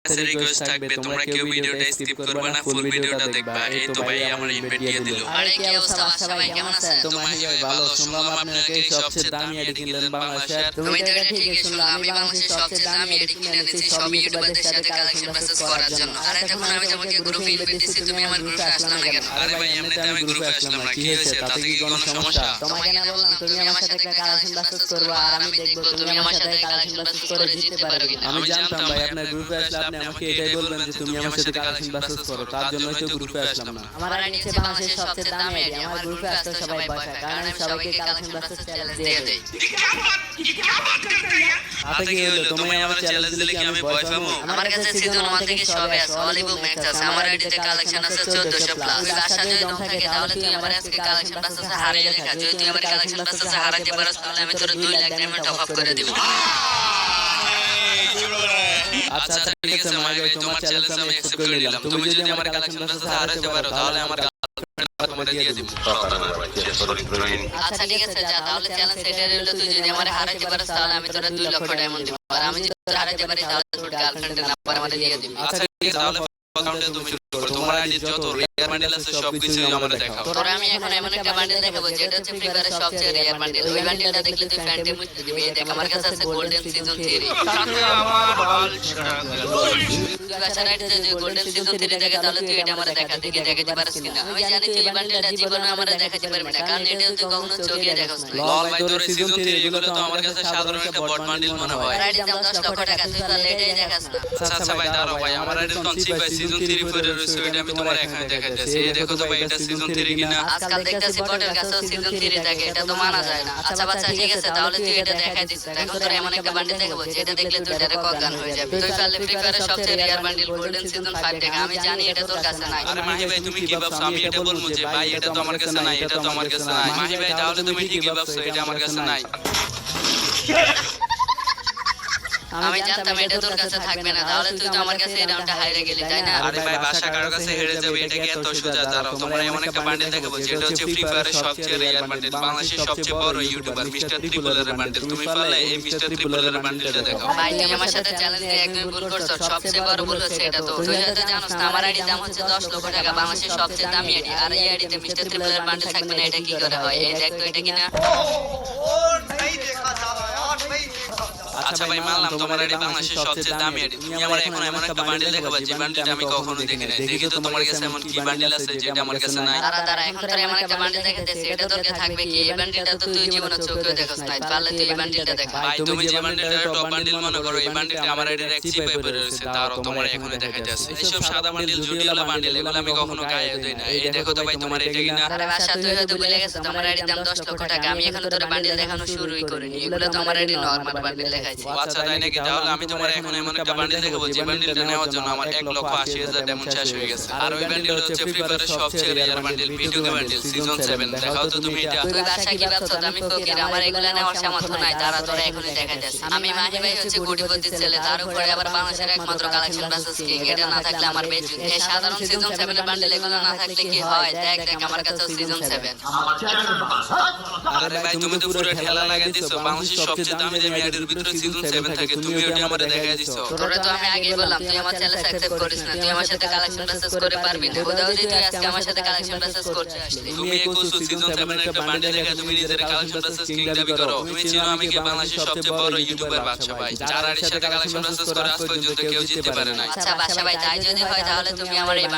কাছে রিকোয়েস্ট থাকবে তোমরা কেউ ভিডিওটা স্কিপ করবে না, ফুল ভিডিওটা দেখবা। এই তো ভাই আমার ইনভাইট দিয়ে দিল। আরে কি অবস্থা বাদশা ভাই, কেমন আছেন? তো মাহি ভাই ভালো, শুনলাম আপনি নাকি সবচেয়ে দামি আইডি কিনলেন বাংলাদেশের। তুমি তো এটা ঠিকই শুনলে, আমি বাংলাদেশের সবচেয়ে দামি আইডি কিনে এনেছি সব ইউটিউবারদের সাথে কালেকশন মেসেজ করার জন্য। আর এখন আমি তোমাকে গ্রুপে ইনভাইট দিচ্ছি, তুমি আমার গ্রুপে আসলে না কেন? আরে ভাই এমনিতে আমি গ্রুপে আসলাম না, কি হয়েছে? তাতে কি কোনো সমস্যা? তোমাকে না বললাম তুমি আমার সাথে একটা কালেকশন মেসেজ করবে, আর আমি দেখব তুমি আমার সাথে কালেকশন মেসেজ করে জিততে পারো কিনা। আমি জানতাম ভাই আপনার গ্রুপে আসলে আপনি আমাকে এটাই বলবেন যে তুমি আমার সাথে কালেকশন মেসেজ করো, তার জন্যই তো গ্রুপে আসলাম না। আমার আইডি হচ্ছে বাংলাদেশের সবচেয়ে দামি আইডি, আমার গ্রুপে আসতে সবাই ভয় পায়, কারণ আমি সবাইকে কালেকশন মেসেজ চ্যালেঞ্জ দিয়ে দেই। তাতে কি হলো? তুমি আমার চ্যালেঞ্জ দিলে কি আমি ভয় পাবো? আমার কাছে সিজন 1 থেকে সবে আছে, অলিভ ম্যাক্স আছে, আমার আইডিতে কালেকশন আছে 1400 প্লাস। তুই বাসা যদি দম থাকে তাহলে তুই আমার আজকে কালেকশন মেসেজ হারিয়ে দেখা, যদি তুই আমার কালেকশন মেসেজ হারাতে পারিস তাহলে আমি তোর 2 লাখ ডায়মন্ড টপ আপ করে দেব। আচ্ছা ঠিক আছে মাহি ভাই, তোমার চ্যালেঞ্জ আমি অ্যাকসেপ্ট করে নিলাম। তুমি যদি আমার কালেকশন মেসেজ হারাতে পারো তাহলে আমার তোমাকে দিয়ে দেব। আচ্ছা ঠিক আছে, যা তাহলে চ্যালেঞ্জ সেট হলো, তুই যদি আমার হারাতে পারিস তাহলে আমি তোর 2 লক্ষ ডায়মন্ড দেব, আর আমি যদি তোর হারাতে পারি তাহলে তোর গার্লফ্রেন্ডের নাম্বার আমাকে দিয়ে দিবি। আচ্ছা ঠিক আছে, তাহলে অ্যাকাউন্টে তুমি শুরু করো। তোমার আইডি যত রেয়ার বান্ডেল আছে সবকিছু আমাকে দেখাও। তোর আমি এখন এমন একটা বান্ডেল দেখাবো যেটা হচ্ছে ফ্রি ফায়ারের সবচেয়ে রেয়ার বান্ডেল। ওই বান্ডেলটা দেখলে তুই ফ্যান্টে মুতে দিবি। এই দেখ আমার কাছে আছে গোল্ডেন সিজন 3। আমার বাল ছেড়া গেল। তুই বাসা রাইটে যে গোল্ডেন সিজন 3 দেখে তাহলে তুই এটা আমারে দেখা, দেখি দেখাতে পারিস কিনা। আমি জানি তুই এই বান্ডেলটা জীবনে আমারে দেখাতে পারবি না, কারণ এটা তুই কখনো চোখে দেখোস না। লল ভাই তোর সিজন 3 এগুলো তো আমার কাছে সাধারণ একটা বট বান্ডেল মনে হয়। রাইটে দাম 10 লক্ষ টাকা, তুই তাহলে এটাই দেখাস না। আচ্ছা ভাই দাঁড়াও ভাই, আমার আইডি তো চিপ ভাই সিজন 3 পরে রয়েছে, ওইটা আমি তোমার এখানে দেখাইতেছি। এই দেখো তো ভাই এটা সিজন 3 কিনা। আজকাল দেখতেছি বটের কাছেও সিজন 3 থাকে, এটা তো মানা যায় না। আচ্ছা বাচ্চা ঠিক আছে, তাহলে তুই এটা দেখাই দিস। এখন তোর এমন একটা বান্ডেল দেখাবো যেটা দেখলে তুই ডাইরেক্ট অজ্ঞান হয়ে যাবি। তুই পারলে ফ্রি ফায়ারের সবচেয়ে রেয়ার বান্ডেল গোল্ডেন সিজন 5 দেখা, আমি জানি এটা তোর কাছে নাই। আরে মাহি ভাই তুমি কি ভাবছো আমি এটা বলবো যে ভাই এটা তো আমার কাছে নাই, এটা তো আমার কাছে নাই? মাহি ভাই তাহলে তুমি ঠিকই ভাবছো এটা আমার কাছে নাই। আমি জানতাম এটা তোর কাছে থাকবে না, তাহলে তুই তো আমার কাছে এই রাউন্ডটা হারিয়ে গেলি, তাই না? আরে ভাই বাসা কারো কাছে হেরে যাবে এটা কি এত সোজা? দাঁড়াও তোমার এমন একটা বান্ডেল দেখাবো যেটা হচ্ছে ফ্রি ফায়ারের সবচেয়ে রেয়ার বান্ডেল, বাংলাদেশের সবচেয়ে বড় ইউটিউবার মিস্টার ত্রিপুলের বান্ডেল। তুমি পারলে এই মিস্টার ত্রিপুলের বান্ডেলটা দেখাও। ভাই তুই আমার সাথে চ্যালেঞ্জ দিয়ে একদম ভুল করছ, সবচেয়ে বড় ভুল হচ্ছে এটা। তো তুই হয়তো জানোস না আমার আইডি দাম হচ্ছে 10 লক্ষ টাকা, বাংলাদেশের সবচেয়ে দামি আইডি, আর এই আইডিতে মিস্টার ত্রিপুলের বান্ডেল থাকবে না, এটা কি করে হয়? এই দেখ তো এটা কিনা। আচ্ছা ভাই মানলাম তোমার আইডি বাংলাদেশের সবচেয়ে দামি আইডি, তুমি আমার এখন এমন একটা বান্ডেল দেখাবা যে বান্ডেলটা আমি কখনো দেখি নাই। দেখি তো তোমার কাছে এমন কি বান্ডেল আছে যেটা আমার কাছে নাই? দাঁড়া এখন তোর এমন একটা বান্ডেল দেখাতেছি, এটা তোর কাছে থাকবে কি? এই বান্ডেলটা তো তুই জীবনে চোখেও দেখোস নাই, পারলে তুই এই বান্ডেলটা দেখা। ভাই তুমি যে বান্ডেলটা টপ বান্ডেল মনে করো, এই বান্ডেলটা আমার আইডির এক চিপে পড়ে রয়েছে, তারও তোমার এখনো দেখাইতেছে। এইসব সাদা বান্ডেল জুডিওলা বান্ডেল এগুলো আমি কখনো গায়ে দেই না। এই দেখো তো ভাই তোমার এটা কিনা। আরে বাসা তুই হয়তো ভুলে গেছিস তোমার আইডির দাম 10 লক্ষ টাকা, আমি এখনো তোর বান্ডেল দেখানো শুরুই করিনি। এগুলো তো আমার আইডি নরমাল বান্ডেল দেখাইছি। আচ্ছা তাই নাকি? তাহলে আমি তোমার এখন এমন একটা বান্ডেল দেখাবো যে বান্ডেলটা নেওয়ার জন্য আমার 1,80,000 ডায়মন্ড শেষ হয়ে গেছে। আর ওই বান্ডেলটা হচ্ছে ফ্রি ফায়ারের সবচেয়ে rare bundle, video game bundle season 7। দেখাও তো তুমি এটা। তুই বাসা কি ভাবছ আমি ফকির, আমার এগুলা নেওয়ার সামর্থ্য নাই, তারা তোরা এখনই দেখাইতেছে। আমি মাহি ভাই হচ্ছে কোটিপতি ছেলে, তার উপরে আবার বাংলাদেশের একমাত্র কালেকশন বাসেস কিং, এটা না থাকলে আমার বেজুত। এই সাধারণ সিজন 7 এর বান্ডেল এগুলো না থাকলে কি হয়? দেখ দেখ আমার কাছে সিজন 7। আরে ভাই তুমি তো পুরো ঠেলা লাগাই দিছো, বাংলাদেশের সবচেয়ে দামি দামি আইডির ভিতরে সিজন 7 থাকে, তুমি ওটা আমারে দেখাই দিছো। তোরে তো আমি আগেই বললাম তুই আমার চ্যালেঞ্জ অ্যাকসেপ্ট করিস না, তুই আমার সাথে কালেকশন বাসেস করে পারবি না। খোদাও তুই আজকে আমার সাথে কালেকশন বাসেস করতে আসলি। তুমি এই কোসু সিজন 7 এর একটা বান্ডেল দেখে তুমি নিজের কালেকশন বাসেস কিং দাবি করো। তুমি চিনো আমি কি বাংলাদেশের সবচেয়ে বড় ইউটিউবার বাদশা ভাই, যার আইডির সাথে কালেকশন বাসেস করে আজ পর্যন্ত কেউ জিততে পারে না। আচ্ছা বাদশা ভাই তাই যদি হয় তাহলে তুমি আমার এই